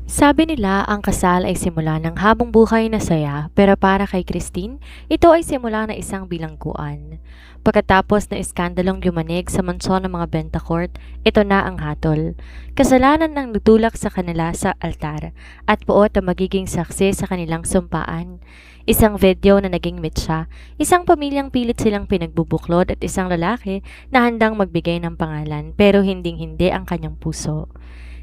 Sabi nila ang kasal ay simula ng habang buhay na saya, pero para kay Christine, ito ay simula na isang bilangguan. Pagkatapos na iskandalong yumanig sa mansyon ng mga Bentacourt, ito na ang hatol. Kasalanan ang nagtulak sa kanila sa altar at puot ang magiging saksi sa kanilang sumpaan. Isang video na naging mitsa, isang pamilyang pilit silang pinagbubuklod at isang lalaki na handang magbigay ng pangalan pero hinding-hindi ang kanyang puso.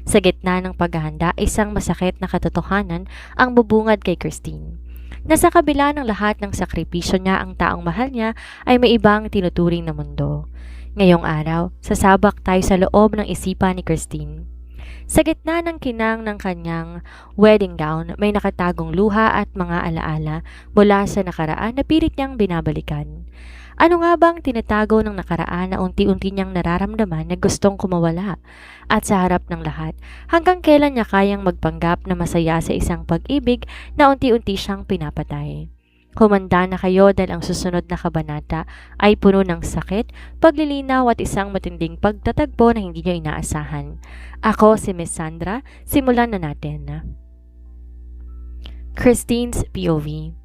Sa gitna ng paghahanda, isang masakit na katotohanan ang bubungad kay Christine. Nasa kabila ng lahat ng sakripisyo niya, ang taong mahal niya ay may ibang tinuturing na mundo. Ngayong araw, sasabak tayo sa loob ng isipan ni Christine. Sa gitna ng kinang ng kanyang wedding gown, may nakatagong luha at mga alaala mula sa nakaraan na pilit niyang binabalikan. Ano nga bang tinatago ng nakaraan na unti-unti niyang nararamdaman na gustong kumawala? At sa harap ng lahat, hanggang kailan niya kayang magpanggap na masaya sa isang pag-ibig na unti-unti siyang pinapatay? Humanda na kayo dahil ang susunod na kabanata ay puno ng sakit, paglilinaw at isang matinding pagtatagpo na hindi niyo inaasahan. Ako si Miss Sandra, simulan na natin. Christine's POV.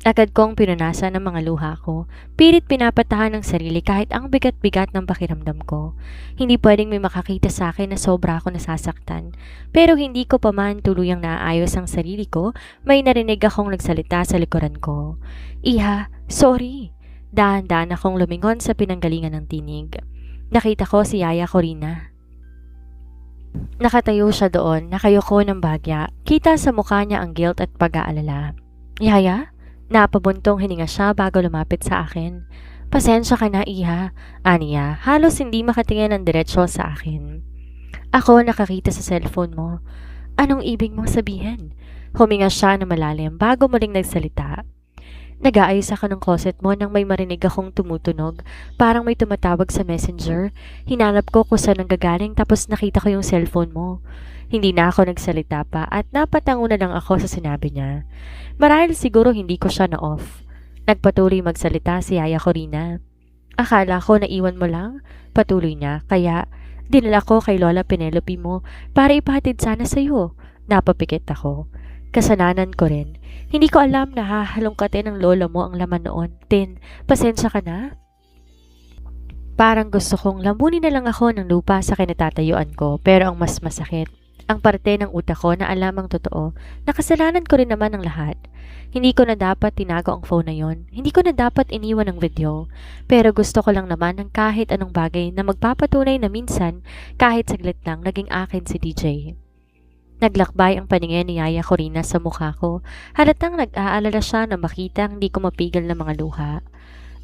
Agad kong pinunasan ng mga luha ko. Pilit pinapatahan ng sarili kahit ang bigat-bigat ng pakiramdam ko. Hindi pwedeng may makakita sa akin na sobra ako nasasaktan. Pero hindi ko pa man tuluyang naayos ang sarili ko, may narinig akong nagsalita sa likuran ko. Iha, sorry. Dahan-dahan akong lumingon sa pinanggalingan ng tinig. Nakita ko si Yaya Corina. Nakatayo siya doon, nakayoko ng bagya. Kita sa mukha niya ang guilt at pag-aalala. Yaya? Napabuntong hininga siya bago lumapit sa akin. Pasensya ka na, Iha. Aniya, halos hindi makatingin ng diretsyo sa akin. Ako nakakita sa cellphone mo. Anong ibig mong sabihin? Huminga siya na malalim bago muling nagsalita. Nag-aayos ako ng closet mo nang may marinig akong tumutunog. Parang may tumatawag sa messenger. Hinanap ko kung saan nanggagaling tapos nakita ko yung cellphone mo. Hindi na ako nagsalita pa at napatango na lang ako sa sinabi niya. Marahil siguro hindi ko siya na-off. Nagpatuloy magsalita si Yaya Corina. Akala ko naiwan mo lang, patuloy niya, kaya dinala ko kay Lola Penelope mo para ipahatid sana sa'yo. Napapikit ako. Kasalanan ko rin. Hindi ko alam na hahalongkatin ng lola mo ang laman noon. Tin, pasensya ka na? Parang gusto kong lambunin na lang ako ng lupa sa kinatatayuan ko, pero ang mas masakit, ang parte ng utak ko na alam ang totoo, nakasalanan ko rin naman ang lahat. Hindi ko na dapat tinago ang phone na yon. Hindi ko na dapat iniwan ang video. Pero gusto ko lang naman ng kahit anong bagay na magpapatunay na minsan, kahit saglit lang, naging akin si DJ. Naglakbay ang paningin ni Yaya Corina sa mukha ko. Halatang nag-aalala siya na makita ang hindi ko mapigil na mga luha.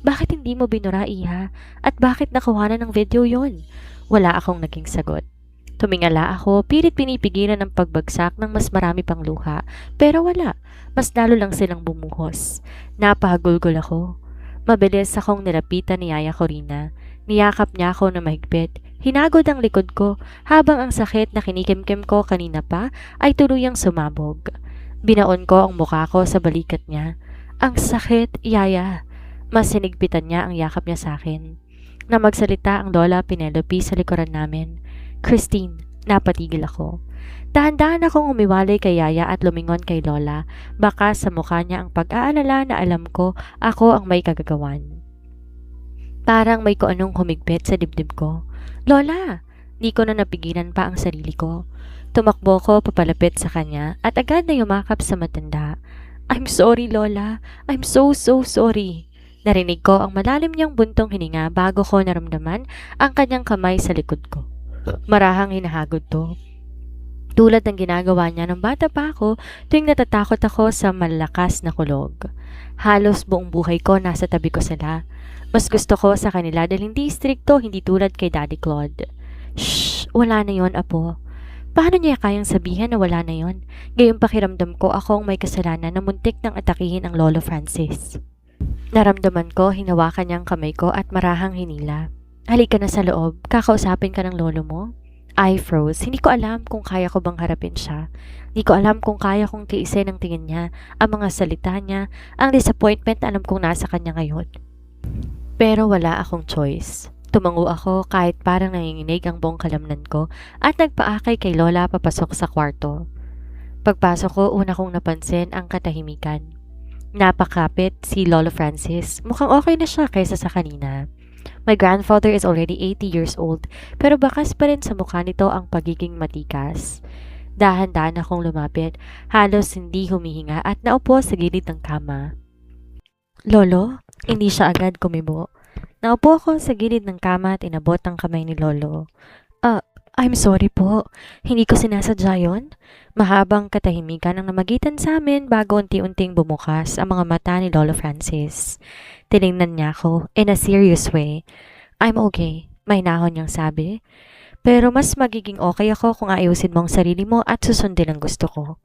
Bakit hindi mo binura, Iha? At bakit nakuhanan ng video yon? Wala akong naging sagot. Tumingala ako, pilit pinipigilan ng pagbagsak ng mas marami pang luha. Pero wala, mas lalo lang silang bumuhos. Napahagulgol ako. Mabilis akong nilapitan ni Yaya Corina. Niyakap niya ako na mahigpit. Hinagod ang likod ko habang ang sakit na kinikimkim ko kanina pa ay tuluyang sumabog. Binaon ko ang mukha ko sa balikat niya. Ang sakit, Yaya. Mas sinigpitan niya ang yakap niya sa akin. Na magsalita ang Lola Penelope sa likuran namin. Christine, napatigil ako. Dahan-dahan akong umiwalay kay Yaya at lumingon kay Lola. Baka sa mukha niya ang pag-aalala na alam ko ako ang may kagagawan. Parang may kung anong humigpit sa dibdib ko. Lola! Di ko na napigilan pa ang sarili ko. Tumakbo ko papalapit sa kanya at agad na yumakap sa matanda. I'm sorry, Lola. I'm so sorry. Narinig ko ang malalim niyang buntong hininga bago ko naramdaman ang kanyang kamay sa likod ko. Marahang hinahagod to. Tulad ng ginagawa niya nung bata pa ako tuwing natatakot ako sa malakas na kulog. Halos buong buhay ko nasa tabi ko sila. Mas gusto ko sa kanila dahil hindi strikto, hindi tulad kay Daddy Claude. Shh! Wala na yon, Apo. Paano niya kayang sabihin na wala na yon? Gayong pakiramdam ko akong may kasalanan na muntik nang atakihin ang Lolo Francis. Naramdaman ko, hinawakan niyang kamay ko at marahang hinila. Halika na sa loob, kakausapin ka ng lolo mo. I froze. Hindi ko alam kung kaya ko bang harapin siya. Hindi ko alam kung kaya kong tiisin ang tingin niya, ang mga salita niya, ang disappointment na alam kong nasa kanya ngayon. Pero wala akong choice. Tumango ako kahit parang nanginginig ang buong kalamnan ko at nagpaakay kay Lola papasok sa kwarto. Pagpasok ko, una kong napansin ang katahimikan. Napakapit si Lolo Francis. Mukhang okay na siya kaysa sa kanina. My grandfather is already 80 years old, pero bakas pa rin sa mukha nito ang pagiging matikas. Dahan-dahan akong lumapit, halos hindi humihinga at naupo sa gilid ng kama. Lolo? Hindi siya agad kumibo. Naupo ako sa gilid ng kama at inabot ang kamay ni Lolo. I'm sorry po. Hindi ko sinasadya yun. Mahabang katahimikan ang namagitan sa amin bago unti-unting bumukas ang mga mata ni Lolo Francis. Tiningnan niya ako in a serious way. I'm okay, may nahon niyang sabi. Pero mas magiging okay ako kung ayusin mo ang sarili mo at susundin ang gusto ko.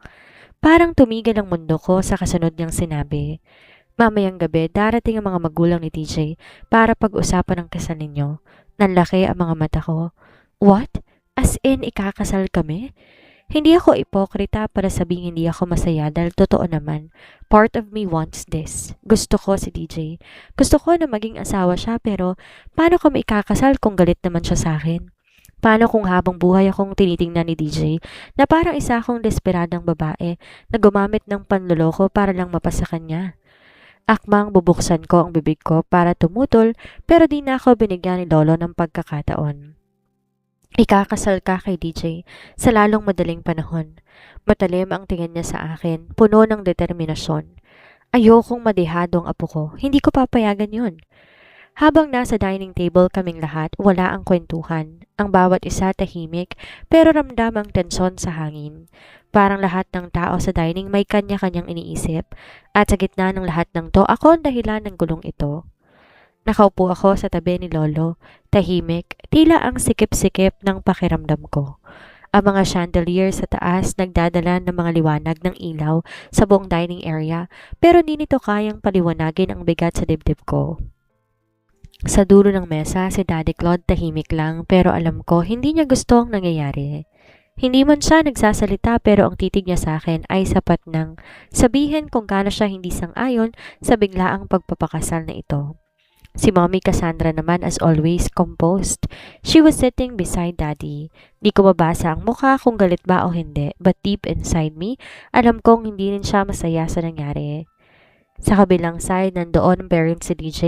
Parang tumigil ang mundo ko sa kasunod niyang sinabi. Mamayang gabi, darating ang mga magulang ni TJ para pag-usapan ang kasal ninyo. Nanlaki ang mga mata ko. What? As in, ikakasal kami? Hindi ako ipokrita para sabihin hindi ako masaya dahil totoo naman. Part of me wants this. Gusto ko si DJ. Gusto ko na maging asawa siya pero paano kami ikakasal kung galit naman siya sa akin? Paano kung habang buhay akong tinitingnan ni DJ na parang isa akong desperadang babae na gumamit ng panloloko para lang mapasa kanya? Akmang bubuksan ko ang bibig ko para tumutol pero di na ako binigyan ni Lolo ng pagkakataon. Ikakasal ka kay DJ sa lalong madaling panahon. Matalim ang tingin niya sa akin, puno ng determinasyon. Ayokong madehado ang apo ko, hindi ko papayagan yun. Habang nasa dining table kaming lahat, wala ang kwentuhan. Ang bawat isa tahimik, pero ramdam ang tensyon sa hangin. Parang lahat ng tao sa dining may kanya-kanyang iniisip. At sa gitna ng lahat ng to, ako ang dahilan ng gulong ito. Nakaupo ako sa tabi ni Lolo, tahimik, tila ang sikip-sikip ng pakiramdam ko. Ang mga chandelier sa taas nagdadala ng mga liwanag ng ilaw sa buong dining area, pero hindi nito kayang paliwanagin ang bigat sa dibdib ko. Sa dulo ng mesa, si Daddy Claude tahimik lang pero alam ko hindi niya gusto ang nangyayari. Hindi man siya nagsasalita pero ang titig niya sa akin ay sapat ng sabihin kung gaano siya hindi sang-ayon sa biglaang pagpapakasal na ito. Si Mommy Cassandra naman as always composed. She was sitting beside Daddy. Di ko mabasa ang mukha kung galit ba o hindi, but deep inside me, alam kong hindi rin siya masaya sa nangyari. Sa kabilang side, nandoon ang parents si DJ,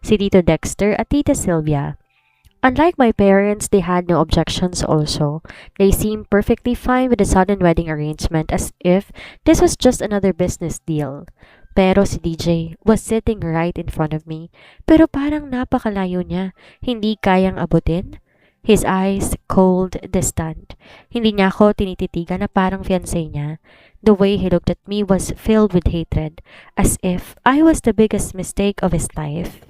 si Tito Dexter at Tita Sylvia. Unlike my parents, they had no objections also. They seemed perfectly fine with the sudden wedding arrangement as if this was just another business deal. Pero si DJ was sitting right in front of me. Pero parang napakalayo niya. Hindi kayang abutin. His eyes cold, distant. Hindi niya ako tinititigan na parang fiancé niya. The way he looked at me was filled with hatred, as if I was the biggest mistake of his life.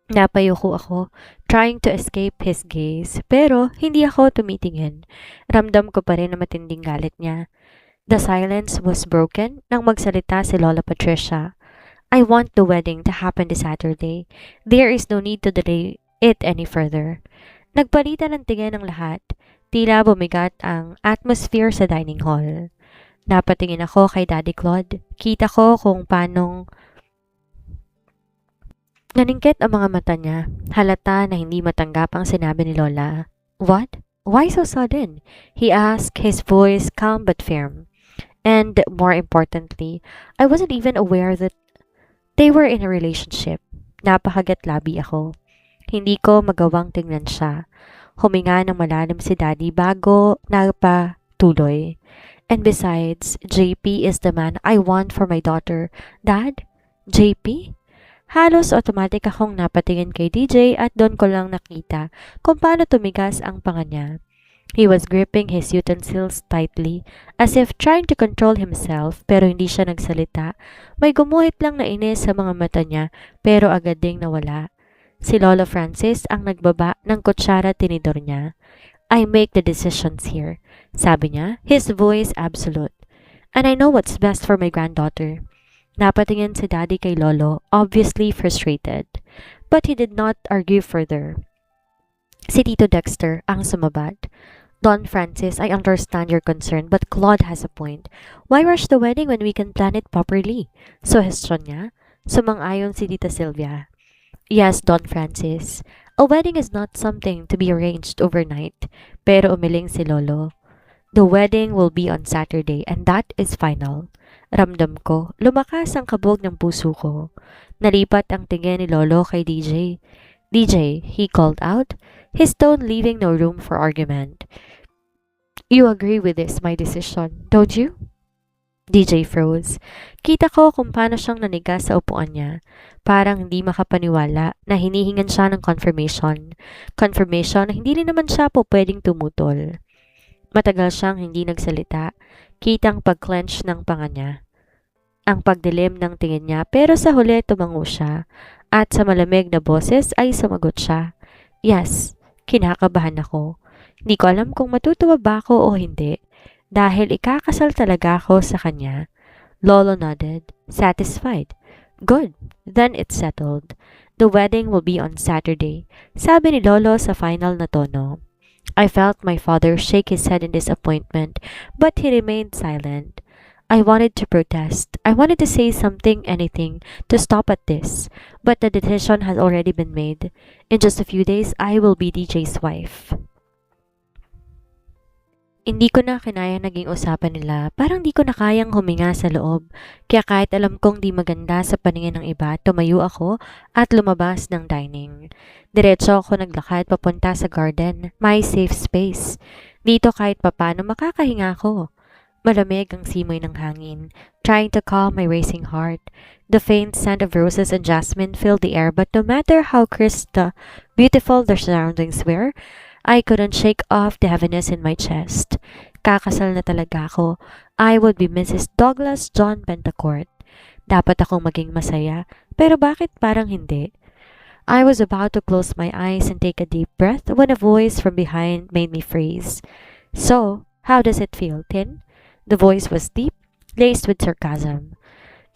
Napayuko ako, trying to escape his gaze, pero hindi ako tumitingin. Ramdam ko pa rin na matinding galit niya. The silence was broken nang magsalita si Lola Patricia. I want the wedding to happen this Saturday. There is no need to delay it any further. Nagpalitan ng tingin ng lahat. Tila bumigat ang atmosphere sa dining hall. Napatingin ako kay Daddy Claude. Kita ko kung paanong naningkit ang mga mata niya. Halata na hindi matanggap ang sinabi ni Lola. What? Why so sudden? He asked, his voice calm but firm. And more importantly, I wasn't even aware that they were in a relationship. Napakagat-labi ako. Hindi ko magawang tingnan siya. Huminga ng malalim si Daddy bago nagpatuloy. And besides, JP is the man I want for my daughter. Dad? JP? Halos automatic akong napatingin kay DJ at doon ko lang nakita kung paano tumigas ang panga niya. He was gripping his utensils tightly, as if trying to control himself pero hindi siya nagsalita. May gumuhit lang na inis sa mga mata niya pero agad ding nawala. Si Lola Francis ang nagbaba ng kutsara tinidor niya. I make the decisions here, sabi niya, his voice absolute. And I know what's best for my granddaughter. Napatingin si Daddy kay Lolo, obviously frustrated. But he did not argue further. Si Tito Dexter ang sumabad. Don Francis, I understand your concern, but Claude has a point. Why rush the wedding when we can plan it properly? Suhestyon niya. Sumang-ayon si Tita Sylvia. Yes, Don Francis. A wedding is not something to be arranged overnight. Pero umiling si Lolo. The wedding will be on Saturday and that is final. Ramdam ko, lumakas ang kabog ng puso ko. Nalipat ang tingin ni Lolo kay DJ. DJ, he called out, his tone leaving no room for argument. You agree with this, my decision, don't you? DJ froze. Kita ko kung paano siyang naniga sa upuan niya. Parang hindi makapaniwala na hinihingan siya ng confirmation. Confirmation na hindi rin naman siya po pwedeng tumutol. Matagal siyang hindi nagsalita. Kitang pag-clench ng panga niya. Ang pagdilim ng tingin niya pero sa huli tumango siya. At sa malamig na boses ay sumagot siya. Yes, kinakabahan ako. Hindi ko alam kung matutuwa ba ako o hindi. Dahil ikakasal talaga ako sa kanya. Lolo nodded, satisfied. Good, then it's settled. The wedding will be on Saturday, sabi ni Lolo sa final na tono. I felt my father shake his head in disappointment, but he remained silent. I wanted to protest. I wanted to say something, anything, to stop at this. But the decision has already been made. In just a few days, I will be DJ's wife. Hindi ko na kinaya naging usapan nila, parang di ko na kayang huminga sa loob. Kaya kahit alam kong di maganda sa paningin ng iba, tumayo ako at lumabas ng dining. Diretso ako naglakad papunta sa garden, my safe space. Dito kahit papano makakahinga ako. Malamig ang simoy ng hangin, trying to calm my racing heart. The faint scent of roses and jasmine filled the air, but no matter how crisp the beautiful the surroundings were, I couldn't shake off the heaviness in my chest. Kakasal na talaga ako. I would be Mrs. Douglas John Pentecourt. Dapat akong maging masaya, pero bakit parang hindi? I was about to close my eyes and take a deep breath when a voice from behind made me freeze. So, how does it feel, Tin? The voice was deep, laced with sarcasm.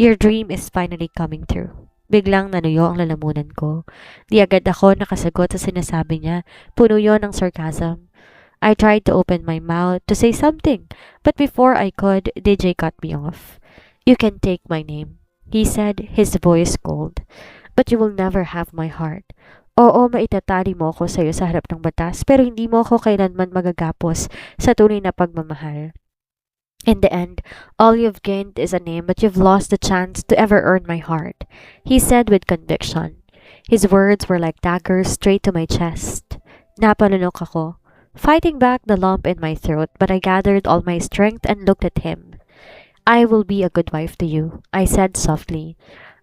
Your dream is finally coming true. Biglang nanuyo ang lalamunan ko. Di agad ako nakasagot sa sinasabi niya. Puno yon ng sarcasm. I tried to open my mouth to say something, but before I could, DJ cut me off. You can take my name, he said, his voice cold. But you will never have my heart. Oo, maitatali mo ako sa'yo sa harap ng batas, pero hindi mo ako kailanman magagapos sa tunay na pagmamahal. In the end, all you've gained is a name, but you've lost the chance to ever earn my heart, he said with conviction. His words were like daggers straight to my chest. Napalunok ako, fighting back the lump in my throat, but I gathered all my strength and looked at him. I will be a good wife to you, I said softly.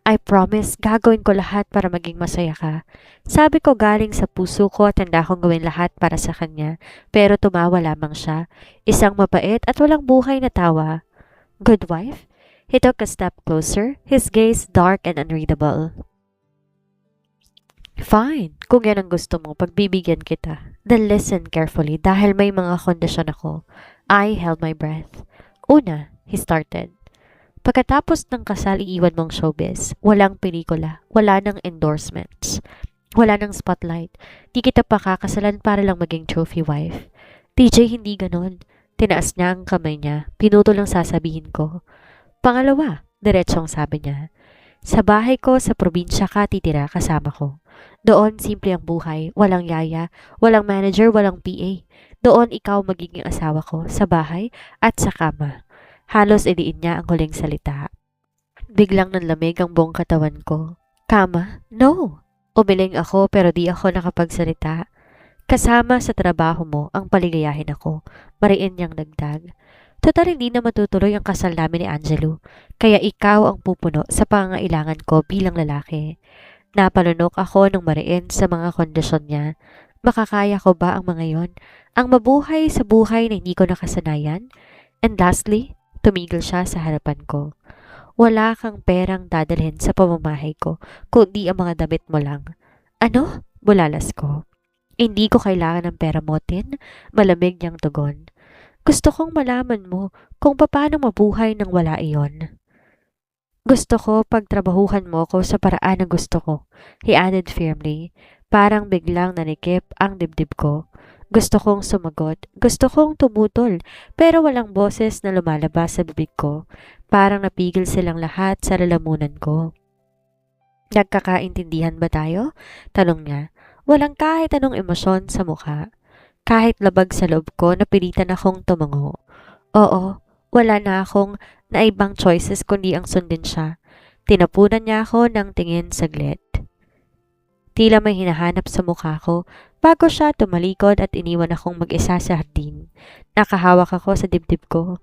I promise, gagawin ko lahat para maging masaya ka. Sabi ko galing sa puso ko at handa akong gawin lahat para sa kanya. Pero tumawa lamang siya. Isang mapait at walang buhay na tawa. Good wife? He took a step closer, his gaze dark and unreadable. Fine, kung yan ang gusto mo, pagbibigyan kita. Then listen carefully dahil may mga kondisyon ako. I held my breath. Una, he started. Pagkatapos ng kasal, iiwan mong showbiz. Walang pelikula, wala ng endorsements, wala ng spotlight. Di kita pakakasalan para lang maging trophy wife. TJ, hindi ganon. Tinaas niya ang kamay niya. Pinutol ang sasabihin ko. Pangalawa, diretsong sabi niya. Sa bahay ko sa probinsya ka titira kasama ko. Doon simple ang buhay, walang yaya, walang manager, walang PA. Doon ikaw magiging asawa ko sa bahay at sa kama. Halos iliin niya ang huling salita. Biglang nanlamig ang buong katawan ko. Kama? No! Umiling ako pero di ako nakapagsalita. Kasama sa trabaho mo ang paligayahin ako. Mariin niyang dagdag. Total hindi na matutuloy ang kasal namin ni Angelo. Kaya ikaw ang pupuno sa pangangailangan ko bilang lalaki. Napalunok ako ng mariin sa mga kondisyon niya. Makakaya ko ba ang mga yon? Ang mabuhay sa buhay na hindi ko nakasanayan? And lastly, tumigil siya sa harapan ko. Wala kang perang dadalhin sa pamamahay ko, kundi ang mga damit mo lang. Ano? Bulalas ko. Hindi ko kailangan ng pera mo, Tin. Malamig niyang tugon. Gusto kong malaman mo kung paano mabuhay nang wala iyon. Gusto ko pagtrabahuhan mo ko sa paraan na gusto ko, he added firmly. Parang biglang nanikip ang dibdib ko. Gusto kong sumagot, gusto kong tumutol, pero walang boses na lumalabas sa bibig ko. Parang napigil silang lahat sa lalamunan ko. Nagkakaintindihan ba tayo? Tanong niya. Walang kahit anong emosyon sa mukha. Kahit labag sa loob ko, napilitan akong tumango. Oo, wala na akong naibang choices kundi ang sundin siya. Tinapunan niya ako ng tingin saglit. Tila may hinahanap sa mukha ko bago siya tumalikod at iniwan akong mag-isa sa hardin. Nakahawak ako sa dibdib ko.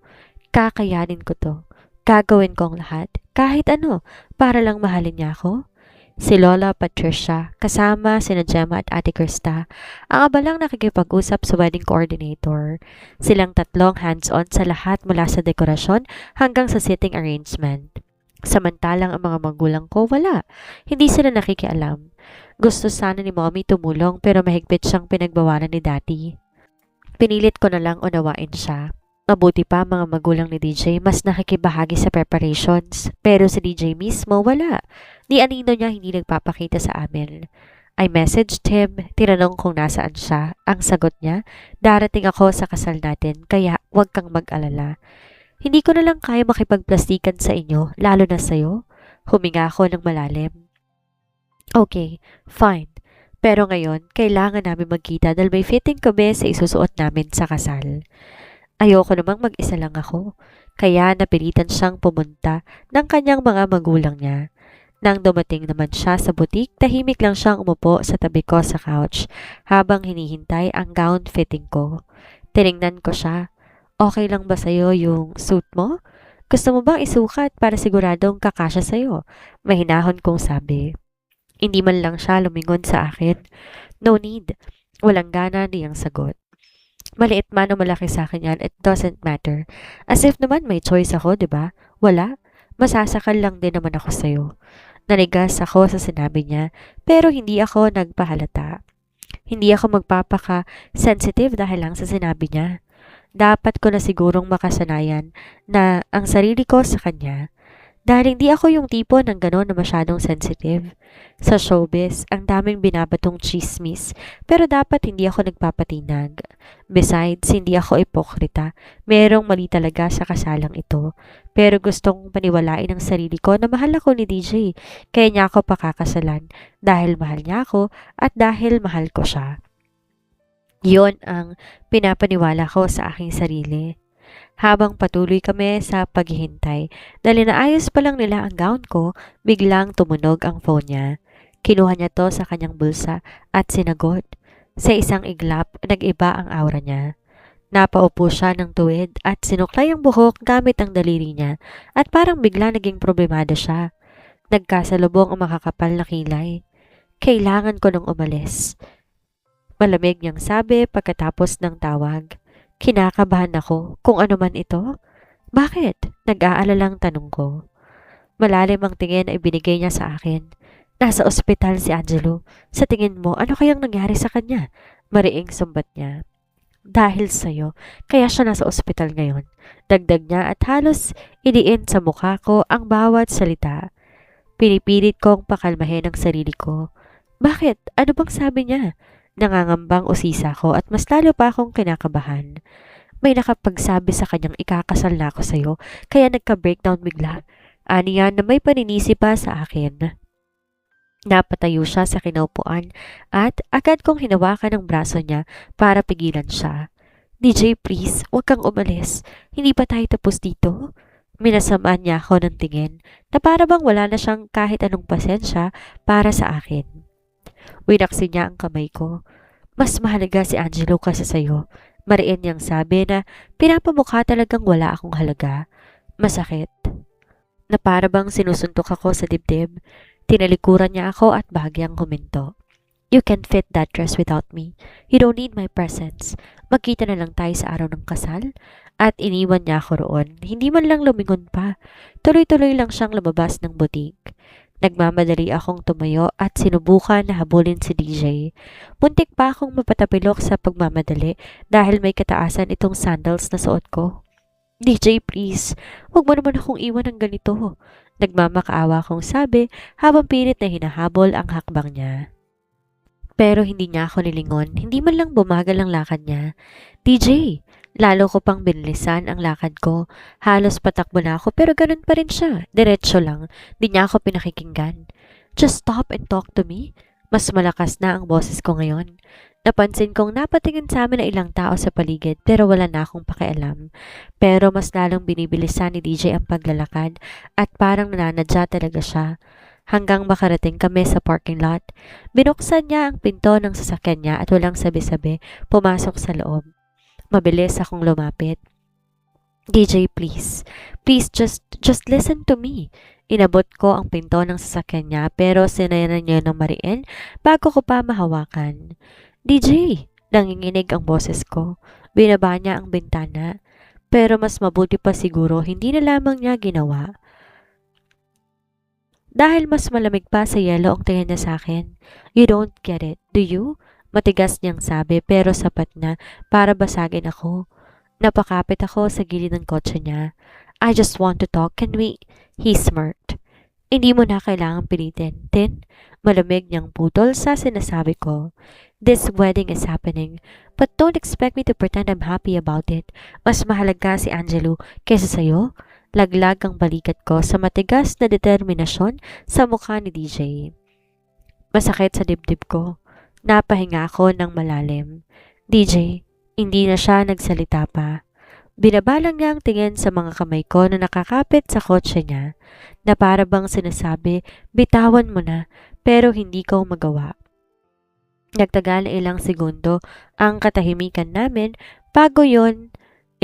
Kakayanin ko to. Gagawin ko ang lahat, kahit ano, para lang mahalin niya ako. Si Lola Patricia, kasama sina Gemma at Ate Krista, ang abalang nakikipag-usap sa wedding coordinator. Silang tatlong hands-on sa lahat mula sa dekorasyon hanggang sa seating arrangement. Samantalang ang mga magulang ko wala. Hindi sila nakikialam. Gusto sana ni Mommy tumulong pero mahigpit siyang pinagbawalan ni Daddy. Pinilit ko na lang unawain siya. Mabuti pa mga magulang ni DJ mas nakikibahagi sa preparations. Pero si DJ mismo wala. Ni anino niya hindi nagpapakita sa amin. I messaged him, tinanong kung nasaan siya. Ang sagot niya, darating ako sa kasal natin kaya huwag kang mag-alala. Hindi ko na lang kaya makipagplastikan sa inyo, lalo na sa'yo. Huminga ako ng malalim. Okay, fine. Pero ngayon, kailangan namin magkita dahil may fitting kami sa isusuot namin sa kasal. Ayoko namang mag-isa lang ako, kaya napilitan siyang pumunta ng kanyang mga magulang niya. Nang dumating naman siya sa butik, tahimik lang siyang umupo sa tabi ko sa couch habang hinihintay ang gown fitting ko. Tiningnan ko siya. Okay lang ba sa'yo yung suit mo? Gusto mo bang isukat para siguradong kakasya sa'yo? Mahinahon kong sabi. Hindi man lang siya lumingon sa akin. No need. Walang gana niyang sagot. Maliit man o malaki sa akin yan, it doesn't matter. As if naman may choice ako, di ba? Wala. Masasakal lang din naman ako sa'yo. Nanigas ako sa sinabi niya, pero hindi ako nagpahalata. Hindi ako magpapaka-sensitive dahil lang sa sinabi niya. Dapat ko na sigurong makasanayan na ang sarili ko sa kanya. Dahil hindi ako yung tipo ng gano'n na masyadong sensitive. Sa showbiz, ang daming binabatong chismis, pero dapat hindi ako nagpapatinag. Besides, hindi ako ipokrita. Merong mali talaga sa kasalang ito. Pero gustong paniwalain ang sarili ko na mahal ako ni DJ. Kaya niya ako pakakasalan dahil mahal niya ako at dahil mahal ko siya. Yon ang pinapaniwala ko sa aking sarili. Habang patuloy kami sa paghihintay, dahil naayos pa lang nila ang gown ko, biglang tumunog ang phone niya. Kinuha niya to sa kanyang bulsa at sinagot. Sa isang iglap, nag-iba ang aura niya. Napaupo siya ng tuwid at sinuklay ang buhok gamit ang daliri niya at parang bigla naging problemado siya. Nagkasalubong ang makakapal na kilay. Kailangan ko nung umalis. Malamig niyang sabi pagkatapos ng tawag. Kinakabahan ako kung ano man ito. Bakit? Nag-aalalang tanong ko. Malalim ang tingin ay binigay niya sa akin. Nasa ospital si Angelo. Sa tingin mo, ano kayang nangyari sa kanya? Mariing sumbat niya. Dahil sa'yo, kaya siya nasa ospital ngayon. Dagdag niya at halos idiin sa mukha ko ang bawat salita. Pinipilit kong pakalmahin ang sarili ko. Bakit? Ano bang sabi niya? Nangangambang usisa ko at mas lalo pa akong kinakabahan. May nakapagsabi sa kanyang ikakasal na ako sa'yo, kaya nagka-breakdown bigla. Aniya na may paninisi pa sa akin. Napatayo siya sa kinaupuan at agad kong hinawakan ang braso niya para pigilan siya. DJ, please, huwag kang umalis. Hindi pa tayo tapos dito. Minasamaan niya ako ng tingin na para bang wala na siyang kahit anong pasensya para sa akin. Winaksin niya ang kamay ko. Mas mahalaga si Angelo kaysa sa'yo. Mariin niyang sabi na pinapamukha talagang wala akong halaga. Masakit. Na para bang sinusuntok ako sa dibdib. Tinalikuran niya ako at bahagyang huminto. You can fit that dress without me. You don't need my presence. Magkita na lang tayo sa araw ng kasal. At iniwan niya ako roon. Hindi man lang lumingon pa. Tuloy-tuloy lang siyang lumabas ng butik. Nagmamadali akong tumayo at sinubukan na habulin si DJ. Muntik pa akong mapatapilok sa pagmamadali dahil may kataasan itong sandals na suot ko. DJ, please, huwag mo naman akong iwan ng ganito. Nagmamakaawa kong sabi habang pilit na hinahabol ang hakbang niya. Pero hindi niya ako nilingon, hindi man lang bumagal ang lakad niya. DJ, lalo ko pang binilisan ang lakad ko. Halos patakbo na ako pero ganun pa rin siya. Diretso lang, di niya ako pinakikinggan. Just stop and talk to me. Mas malakas na ang boses ko ngayon. Napansin kong napatingin sa amin na ilang tao sa paligid pero wala na akong pakialam. Pero mas lalong binibilisan ni DJ ang paglalakad at parang nananadya talaga siya. Hanggang makarating kami sa parking lot, binuksan niya ang pinto ng sasakyan niya at walang sabi-sabi pumasok sa loob. Mabilis akong lumapit. DJ, please. Please, just listen to me. Inabot ko ang pinto ng sasakyan niya pero sinayaran niya ng mariin bago ko pa mahawakan. DJ! Nanginginig ang boses ko. Binaba niya ang bintana. Pero mas mabuti pa siguro hindi na lamang niya ginawa. Dahil mas malamig pa sa yelo ang tingin niya sa akin. You don't get it, do you? Matigas niyang sabi pero sapat na para basagin ako. Napakapit ako sa gilid ng kotse niya. I just want to talk, can we? He smirked. Hindi mo na kailangang pilitin. Tin, malamig niyang putol sa sinasabi ko. This wedding is happening, but don't expect me to pretend I'm happy about it. Mas mahalaga si Angelo kesa sa'yo. Laglag ang balikat ko sa matigas na determinasyon sa mukha ni DJ. Masakit sa dibdib ko. Napahinga ako ng malalim. DJ, hindi na siya nagsalita pa. Binabalang niya ang tingin sa mga kamay ko na nakakapit sa kotse niya na para bang sinasabi, bitawan mo na, pero hindi ko magawa. Nagtagal na ilang segundo ang katahimikan namin bago yon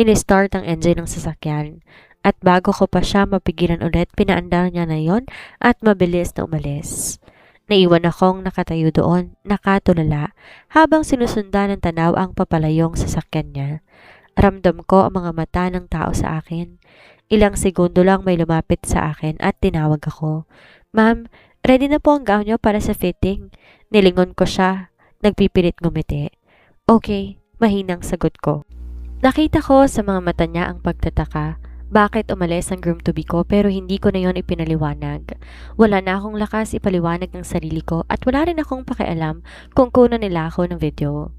in-start ang engine ng sasakyan. At bago ko pa siya mapigilan ulit, pinaandar niya na yon at mabilis na umalis. Naiwan akong nakatayo doon, nakatulala, habang sinusundan ng tanaw ang papalayong sasakyan niya. Ramdam ko ang mga mata ng tao sa akin. Ilang segundo lang may lumapit sa akin at tinawag ako. Ma'am, ready na po ang gown niyo para sa fitting. Nilingon ko siya, nagpipilit ngumiti. Okay, mahinang sagot ko. Nakita ko sa mga mata niya ang pagtataka. Bakit umalis ang groom-to-be ko pero hindi ko na yon ipinaliwanag. Wala na akong lakas ipaliwanag ng sarili ko at wala rin akong pakialam kung kunan nila ako ng video.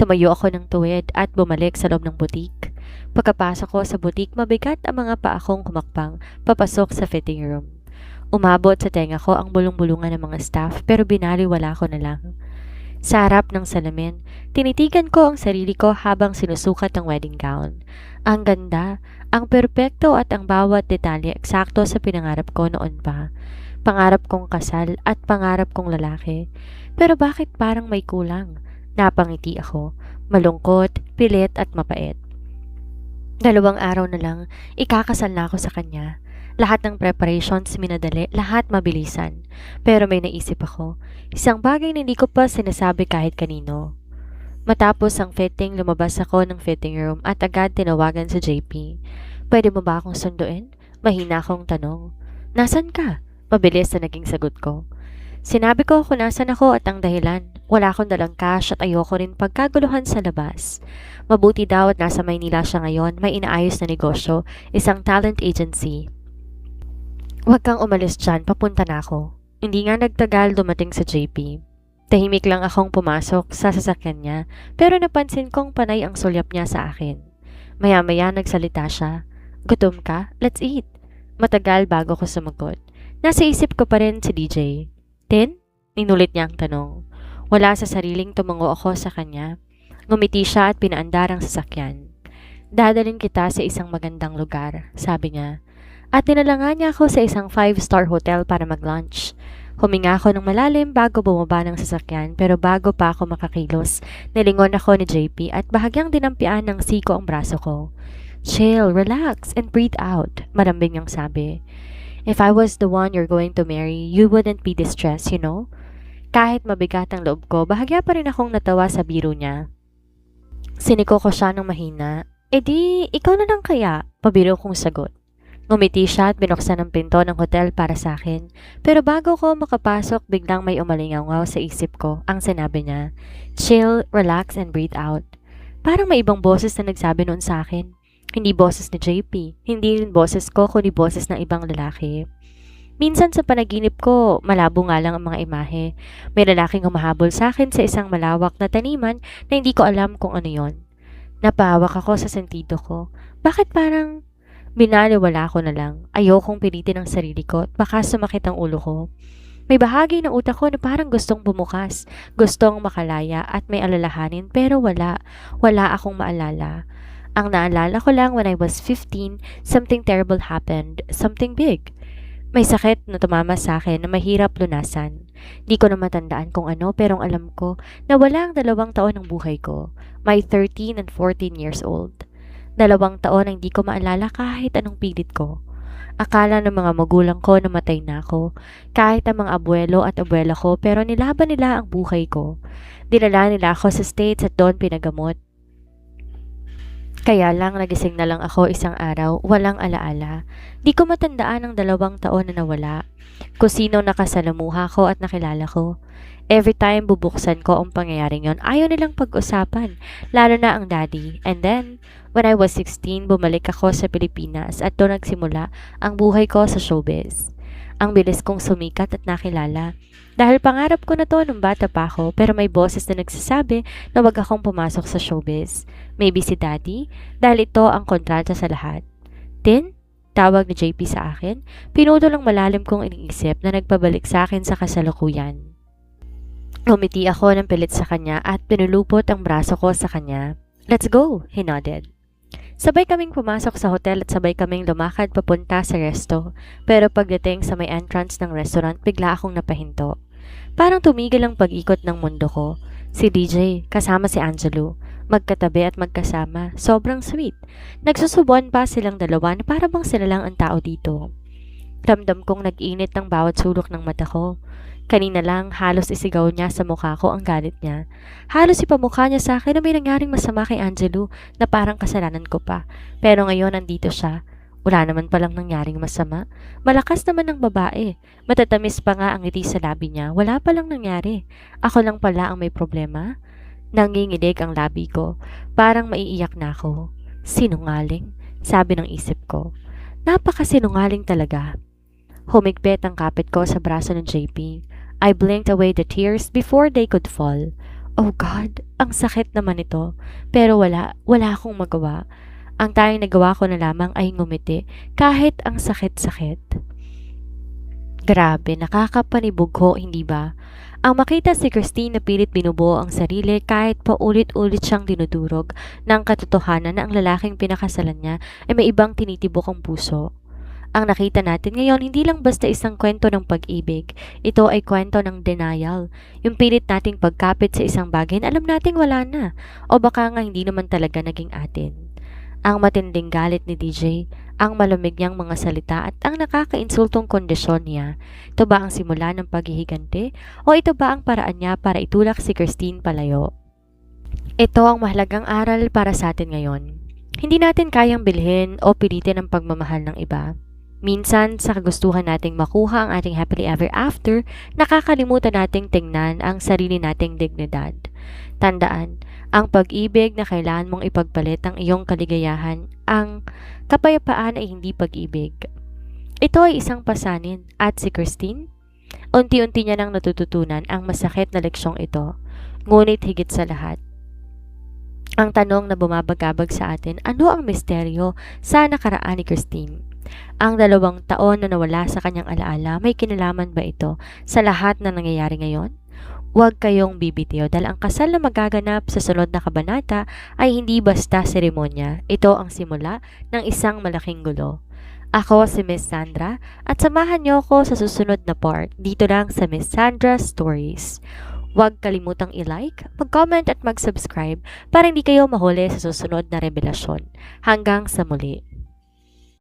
Tumayo ako ng tuwid at bumalik sa loob ng butik. Pagkapasok ko sa butik, mabigat ang mga paa kong humakbang papasok sa fitting room. Umabot sa tenga ko ang bulong-bulungan ng mga staff pero binaliwala ko na lang. Sa harap ng salamin, tinitigan ko ang sarili ko habang sinusukat ang wedding gown. Ang ganda, ang perpekto at ang bawat detalye eksakto sa pinangarap ko noon pa. Pangarap kong kasal at pangarap kong lalaki. Pero bakit parang may kulang? Napangiti ako, malungkot, pilit at mapait. 2 araw na lang, ikakasal na ako sa kanya. Lahat ng preparations minadali, lahat mabilisan. Pero may naisip ako, isang bagay na hindi ko pa sinasabi kahit kanino. Matapos ang fitting, lumabas ako ng fitting room at agad tinawagan si JP. Pwede mo ba akong sunduin? Mahina akong tanong. Nasaan ka? Mabilis na naging sagot ko. Sinabi ko kung nasan ako at ang dahilan. Wala akong dalang cash at ayoko rin pagkaguluhan sa labas. Mabuti daw at nasa Maynila siya ngayon, may inaayos na negosyo, isang talent agency. Huwag kang umalis dyan, papunta na ako. Hindi nga nagtagal dumating sa JP. Tahimik lang akong pumasok sa sasakyan niya, pero napansin kong panay ang sulyap niya sa akin. Maya-maya nagsalita siya. Gutom ka? Let's eat. Matagal bago ko sumagot. Nasa isip ko pa rin si DJ. Tin? Ninulit niya ang tanong. Wala sa sariling tumango ako sa kanya. Ngumiti siya at pinaandar ang sasakyan. Dadalhin kita sa isang magandang lugar, sabi niya. At dinala nga niya ako sa isang 5-star hotel para mag-lunch. Huminga ako ng malalim bago bumaba ng sasakyan pero bago pa ako makakilos, nilingon ako ni JP at bahagyang dinampian ng siko ang braso ko. Chill, relax, and breathe out, malambing niyang sabi. If I was the one you're going to marry, you wouldn't be distressed, you know? Kahit mabigat ang loob ko, bahagya pa rin akong natawa sa biro niya. Siniko ko siya ng mahina. Di, ikaw na lang kaya, pabiro kong sagot. Ngumiti siya at binuksan ang pinto ng hotel para sa akin. Pero bago ko makapasok, biglang may umalingaw sa isip ko. Ang sinabi niya, chill, relax, and breathe out. Parang may ibang boses na nagsabi noon sa akin. Hindi boses ni JP, hindi rin boses ko kundi boses ng ibang lalaki. Minsan sa panaginip ko, malabo nga lang ang mga imahe. May lalaking humahabol sa akin sa isang malawak na taniman na hindi ko alam kung ano yon. Napahawak ako sa sentido ko. Bakit parang binaliwala ko na lang? Ayokong pilitin ang sarili ko at baka sumakit ang ulo ko. May bahagi ng utak ko na parang gustong bumukas, gustong makalaya at may alalahanin pero wala akong maalala. Ang naalala ko lang when I was 15, something terrible happened, something big. May sakit na tumama sa akin na mahirap lunasan. Di ko na matandaan kung ano pero ang alam ko na wala ang 2 taon ng buhay ko. My 13 and 14 years old. 2 taon na hindi ko maalala kahit anong pilit ko. Akala ng mga magulang ko na matay na ako. Kahit ang mga abuelo at abuela ko pero nilaban nila ang buhay ko. Dinala nila ako sa States at doon pinagamot. Kaya lang nagising na lang ako isang araw, walang alaala. Di ko matandaan ang 2 taon na nawala. Kung sino nakasalamuha ko at nakilala ko. Every time bubuksan ko ang pangyayaring yon, ayaw nilang pag-usapan, lalo na ang daddy. And then, when I was 16, bumalik ako sa Pilipinas at doon nagsimula ang buhay ko sa showbiz. Ang bilis kong sumikat at nakilala. Dahil pangarap ko na to nung bata pa ako pero may boses na nagsasabi na wag akong pumasok sa showbiz. Maybe si daddy dahil ito ang kontrata sa lahat. Tin, tawag ni JP sa akin, pinutol ang malalim kong iniisip na nagpabalik sa akin sa kasalukuyan. Umiti ako ng pilit sa kanya at pinulupot ang braso ko sa kanya. Let's go, he nodded. Sabay kaming pumasok sa hotel at sabay kaming lumakad papunta sa resto. Pero pagdating sa may entrance ng restaurant, bigla akong napahinto. Parang tumigil ang pag-ikot ng mundo ko. Si DJ, kasama si Angelo. Magkatabi at magkasama. Sobrang sweet. Nagsusubuan pa silang dalawa na para bang sila lang ang tao dito. Ramdam kong nag-init ng bawat sulok ng mata ko. Kanina lang, halos isigaw niya sa mukha ko ang galit niya. Halos ipamukha niya sa akin na may nangyaring masama kay Angelo na parang kasalanan ko pa. Pero ngayon nandito siya. Wala naman palang nangyaring masama. Malakas naman ang babae. Matatamis pa nga ang ngiti sa labi niya. Wala palang nangyari. Ako lang pala ang may problema. Nanginginig ang labi ko. Parang maiiyak na ako. Sinungaling, sabi ng isip ko. Napakasinungaling talaga. Humigpit ang kapit ko sa braso ng JP. I blinked away the tears before they could fall. Oh God, ang sakit naman ito. Pero wala akong magawa. Ang tanging nagawa ko na lamang ay ngumiti kahit ang sakit-sakit. Grabe, nakakapanibugho, hindi ba? Ang makita si Christine na pilit binubuo ang sarili kahit paulit-ulit siyang dinudurog ng katotohanan na ang lalaking pinakasalan niya ay may ibang tinitibok ang puso. Ang nakita natin ngayon hindi lang basta isang kwento ng pag-ibig. Ito ay kwento ng denial. Yung pilit nating pagkapit sa isang bagay na alam nating wala na. O baka nga hindi naman talaga naging atin. Ang matinding galit ni DJ, ang malamig niyang mga salita at ang nakakainsultong kondisyon niya. Ito ba ang simula ng paghihiganti? O ito ba ang paraan niya para itulak si Christine palayo? Ito ang mahalagang aral para sa atin ngayon. Hindi natin kayang bilhin o pilitin ang pagmamahal ng iba. Minsan, sa kagustuhan nating makuha ang ating happily ever after, nakakalimutan nating tingnan ang sarili nating dignidad. Tandaan, ang pag-ibig na kailangan mong ipagpalit ang iyong kaligayahan, ang kapayapaan ay hindi pag-ibig. Ito ay isang pasanin at si Christine, unti-unti niya nang natututunan ang masakit na leksyong ito. Ngunit higit sa lahat, ang tanong na bumabagabag sa atin, ano ang misteryo sa nakaraan ni Christine? Ang 2 taon na nawala sa kanyang alaala, may kinalaman ba ito sa lahat na nangyayari ngayon? Huwag kayong bibitiw dahil ang kasal na magaganap sa sunod na kabanata ay hindi basta seremonya. Ito ang simula ng isang malaking gulo. Ako si Miss Sandra at samahan niyo ako sa susunod na part dito lang sa Miss Sandra Stories. Huwag kalimutang i-like, mag-comment at mag-subscribe para hindi kayo mahuli sa susunod na revelasyon. Hanggang sa muli.